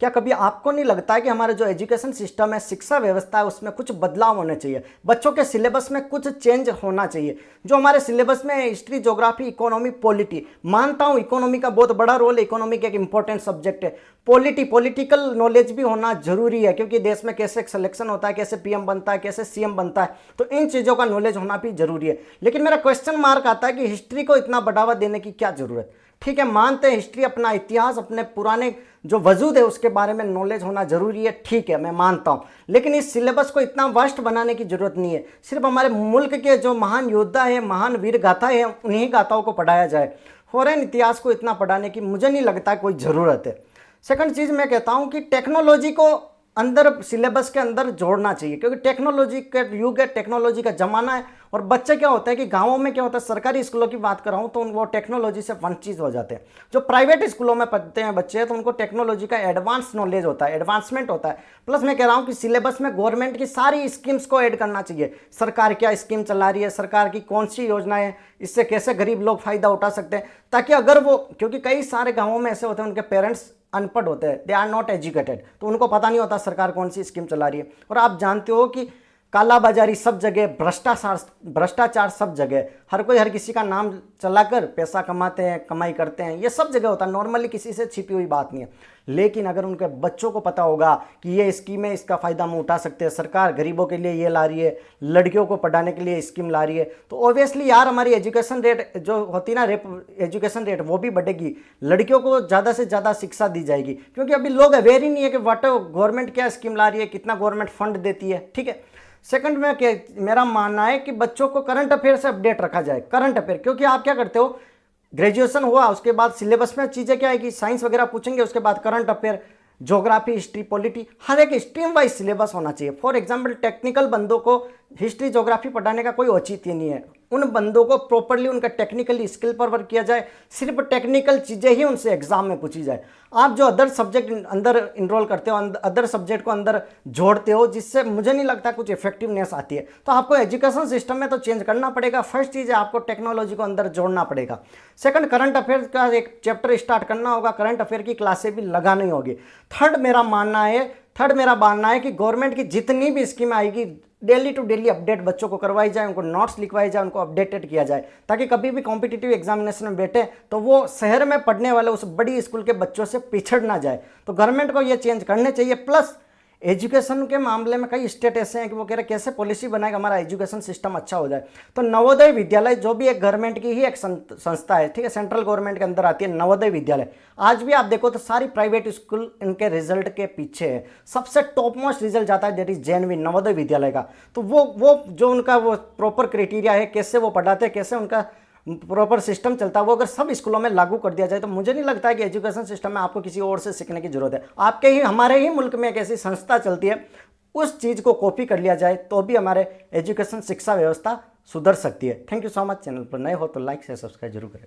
क्या कभी आपको नहीं लगता है कि हमारा जो एजुकेशन सिस्टम है, शिक्षा व्यवस्था है, उसमें कुछ बदलाव होने चाहिए? बच्चों के सिलेबस में कुछ चेंज होना चाहिए। जो हमारे सिलेबस में हिस्ट्री, ज्योग्राफी, इकोनॉमी, पॉलिटी, मानता हूँ इकोनॉमी का बहुत बड़ा रोल है, इकोनॉमी एक इंपॉर्टेंट सब्जेक्ट है। पॉलिटिकल नॉलेज भी होना जरूरी है, क्योंकि देश में कैसे सिलेक्शन होता है, कैसे पीएम बनता है, कैसे सीएम बनता है, तो इन चीज़ों का नॉलेज होना भी जरूरी है। लेकिन मेरा क्वेश्चन मार्क आता है कि हिस्ट्री को इतना बढ़ावा देने की क्या जरूरत? ठीक है, मानते हैं हिस्ट्री, अपना इतिहास, अपने पुराने जो वजूद है उसके बारे में नॉलेज होना जरूरी है, ठीक है, मैं मानता हूं। लेकिन इस सिलेबस को इतना वास्ट बनाने की जरूरत नहीं है। सिर्फ हमारे मुल्क के जो महान योद्धा है, महान वीर गाथा है, उन्हीं गाथाओं को पढ़ाया जाए। फॉरेन इतिहास को इतना पढ़ाने की मुझे नहीं लगता कोई ज़रूरत है। सेकंड चीज़ मैं कहता हूं कि टेक्नोलॉजी को अंदर सिलेबस के अंदर जोड़ना चाहिए, क्योंकि टेक्नोलॉजी का युग है, टेक्नोलॉजी का ज़माना है। और बच्चे क्या होता है कि गांवों में क्या होता है, सरकारी स्कूलों की बात कर रहा हूँ, तो वो टेक्नोलॉजी से वंचित हो जाते हैं। जो प्राइवेट स्कूलों में पढ़ते हैं बच्चे, तो उनको टेक्नोलॉजी का एडवांस नॉलेज होता है, एडवांसमेंट होता है। प्लस मैं कह रहा हूँ कि सिलेबस में गवर्नमेंट की सारी स्कीम्स को ऐड करना चाहिए। सरकार क्या स्कीम चला रही है, सरकार की कौन सी योजनाएं, इससे कैसे गरीब लोग फायदा उठा सकते हैं, ताकि अगर वो, क्योंकि कई सारे गाँवों में ऐसे होते हैं उनके पेरेंट्स अनपढ़ होते हैं, दे आर नॉट एजुकेटेड, तो उनको पता नहीं होता सरकार कौन सी स्कीम चला रही है। और आप जानते हो कि कालाबाजारी सब जगह, भ्रष्टाचार सब जगह, हर कोई हर किसी का नाम चलाकर पैसा कमाते हैं, कमाई करते हैं, ये सब जगह होता है, नॉर्मली किसी से छिपी हुई बात नहीं है। लेकिन अगर उनके बच्चों को पता होगा कि ये स्कीम है, इसका फ़ायदा हम उठा सकते हैं, सरकार गरीबों के लिए ये ला रही है, लड़कियों को पढ़ाने के लिए स्कीम ला रही है, तो ऑब्वियसली यार हमारी एजुकेशन रेट जो होती है ना, एजुकेशन रेट, वो भी बढ़ेगी, लड़कियों को ज़्यादा से ज़्यादा शिक्षा दी जाएगी। क्योंकि अभी लोग अवेयर ही नहीं है कि वाट गवर्नमेंट क्या स्कीम ला रही है, कितना गवर्नमेंट फंड देती है। ठीक है, सेकंड में क्या मेरा मानना है कि बच्चों को करंट अफेयर से अपडेट रखा जाए। करंट अफेयर, क्योंकि आप क्या करते हो, ग्रेजुएशन हुआ, उसके बाद सिलेबस में चीज़ें क्या है कि साइंस वगैरह पूछेंगे, उसके बाद current affair, geography, history, polity, हर एक स्ट्रीम वाइज सिलेबस होना चाहिए। फॉर एग्जांपल टेक्निकल बंदों को हिस्ट्री, ज्योग्राफी पढ़ाने का कोई औचित्य नहीं है। उन बंदों को प्रॉपरली उनका टेक्निकली स्किल पर वर्क किया जाए, सिर्फ टेक्निकल चीज़ें ही उनसे एग्जाम में पूछी जाए। आप जो अदर सब्जेक्ट अंदर इनरोल करते हो, अदर सब्जेक्ट को अंदर जोड़ते हो, जिससे मुझे नहीं लगता कुछ इफेक्टिवनेस आती है। तो आपको एजुकेशन सिस्टम में तो चेंज करना पड़ेगा। फर्स्ट चीज़ है आपको टेक्नोलॉजी को अंदर जोड़ना पड़ेगा। सेकंड, करंट अफेयर का एक चैप्टर स्टार्ट करना होगा, करंट अफेयर की क्लासें भी लगानी होगी। थर्ड मेरा मानना है कि गवर्नमेंट की जितनी भी स्कीम आएगी, डेली टू डेली अपडेट बच्चों को करवाई जाए, उनको नोट्स लिखवाई जाए, उनको अपडेटेड किया जाए, ताकि कभी भी कॉम्पिटिटिव एग्जामिनेशन में बैठे तो वो शहर में पढ़ने वाले उस बड़ी स्कूल के बच्चों से पिछड़ ना जाए। तो गवर्नमेंट को ये चेंज करने चाहिए। प्लस एजुकेशन के मामले में कई स्टेट ऐसे हैं कि वो कह रहे कैसे पॉलिसी बनाएगा हमारा एजुकेशन सिस्टम अच्छा हो जाए। तो नवोदय विद्यालय, जो भी एक गवर्नमेंट की ही एक संस्था है, ठीक है, सेंट्रल गवर्नमेंट के अंदर आती है नवोदय विद्यालय। आज भी आप देखो तो सारी प्राइवेट स्कूल इनके रिजल्ट के पीछे है। सबसे टॉप मोस्ट रिजल्ट जाता है, that is JNV, Navodaya Vidyalaya का। तो वो जो उनका वो प्रॉपर क्राइटेरिया है, कैसे वो पढ़ाते हैं, कैसे उनका प्रॉपर सिस्टम चलता है, वो अगर सब स्कूलों में लागू कर दिया जाए, तो मुझे नहीं लगता है कि एजुकेशन सिस्टम में आपको किसी और से सीखने की जरूरत है। आपके ही, हमारे ही मुल्क में एक ऐसी संस्था चलती है, उस चीज़ को कॉपी कर लिया जाए तो भी हमारे एजुकेशन शिक्षा व्यवस्था सुधर सकती है। Thank you so much. Channel पर नए हो तो लाइक से सब्सक्राइब जरूर करें।